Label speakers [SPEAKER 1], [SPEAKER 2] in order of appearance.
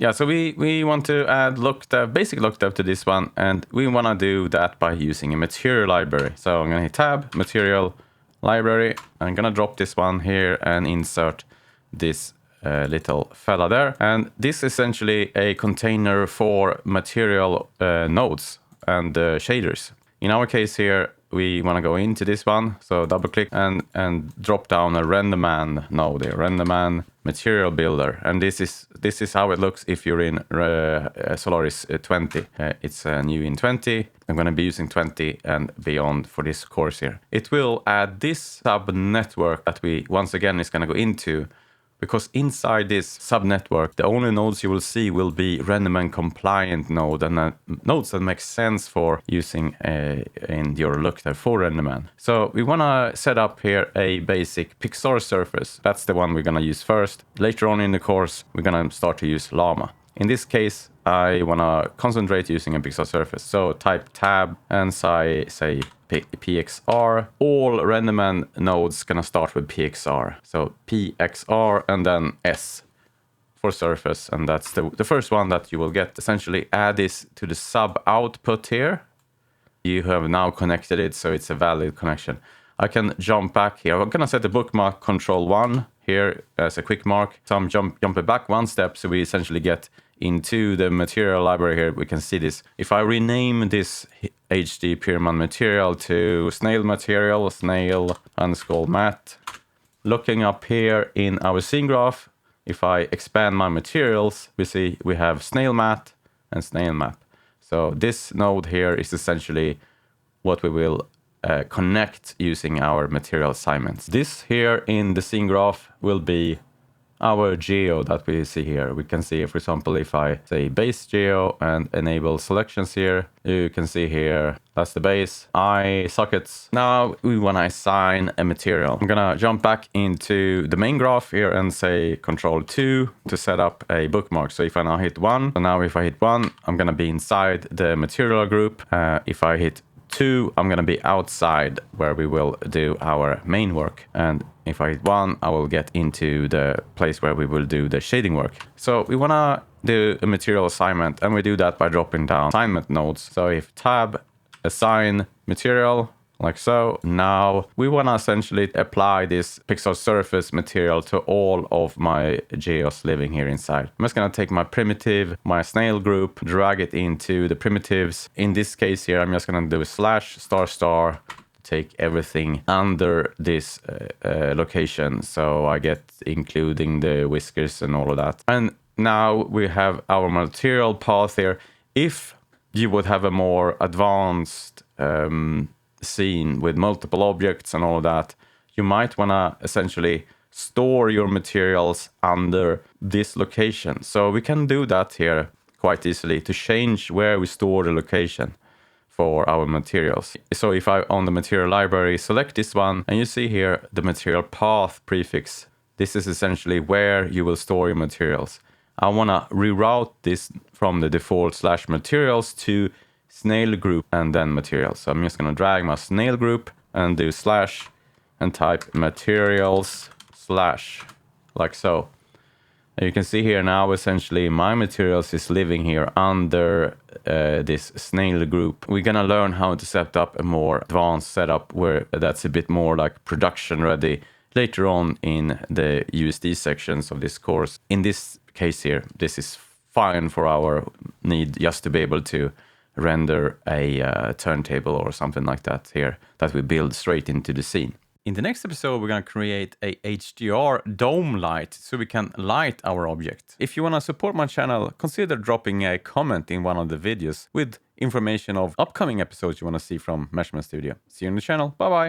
[SPEAKER 1] Yeah, so we want to add Lookdev, basic Lookdev to this one, and we want to do that by using a material library. So I'm going to hit tab, material library. I'm going to drop this one here and insert this little fella there. And this is essentially a container for material nodes and shaders. In our case here, we want to go into this one, so double click and drop down a Renderman node here, Renderman Material Builder, and this is how it looks if you're in Solaris 20. It's new in 20. I'm going to be using 20 and beyond for this course here. It will add this sub network that we once again is going to go into. Because inside this subnetwork, the only nodes you will see will be Renderman compliant node and nodes that make sense for using in your Lookdev for Renderman. So we want to set up here a basic Pixar surface. That's the one we're going to use first. Later on in the course, we're going to start to use Llama. In this case, I want to concentrate using a Pixar surface. So type tab and say PXR. All Renderman nodes gonna start with PXR. So PXR and then S for surface. And that's the first one that you will get. Essentially add this to the sub output here. You have now connected it, so it's a valid connection. I can jump back here. I'm gonna set the bookmark control 1 here as a quick mark. So I'm jumping back one step, so we essentially get into the material library here. We can see this. If I rename this HD Pyramid material to snail material, snail underscore mat, looking up here in our scene graph, if I expand my materials, we see we have snail mat and snail map. So this node here is essentially what we will connect using our material assignments. This here in the scene graph will be our geo that we see here. We can see, for example, if I say base geo and enable selections here, you can see here, that's the base, eye sockets. Now we want to assign a material. I'm gonna jump back into the main graph here and say control 2 to set up a bookmark. So if I now hit 1, so now if I hit 1, I'm gonna be inside the material group. If I hit 2, I'm gonna be outside where we will do our main work. And if I hit 1, I will get into the place where we will do the shading work. So we wanna do a material assignment, and we do that by dropping down assignment nodes. So if tab assign material, like so. Now we want to essentially apply this Pixar surface material to all of my geos living here inside. I'm just going to take my primitive, my snail group, drag it into the primitives. In this case here, I'm just going to do a slash star star, take everything under this location. So I get including the whiskers and all of that. And now we have our material path here. If you would have a more advanced scene with multiple objects and all of that, you might want to essentially store your materials under this location. So we can do that here quite easily to change where we store the location for our materials. So if I on the material library select this one, and you see here the material path prefix, this is essentially where you will store your materials. I want to reroute this from the default slash materials to snail group and then materials. So I'm just going to drag my snail group and do slash and type materials slash, like so. And you can see here now essentially my materials is living here under this snail group. We're going to learn how to set up a more advanced setup where that's a bit more like production ready later on in the USD sections of this course. In this case here, this is fine for our need just to be able to render a turntable or something like that here that we build straight into the scene. In the next episode, we're going to create a HDR dome light so we can light our object. If you want to support my channel, consider dropping a comment in one of the videos with information of upcoming episodes you want to see from Meshmen Studio. See you on the channel. Bye bye.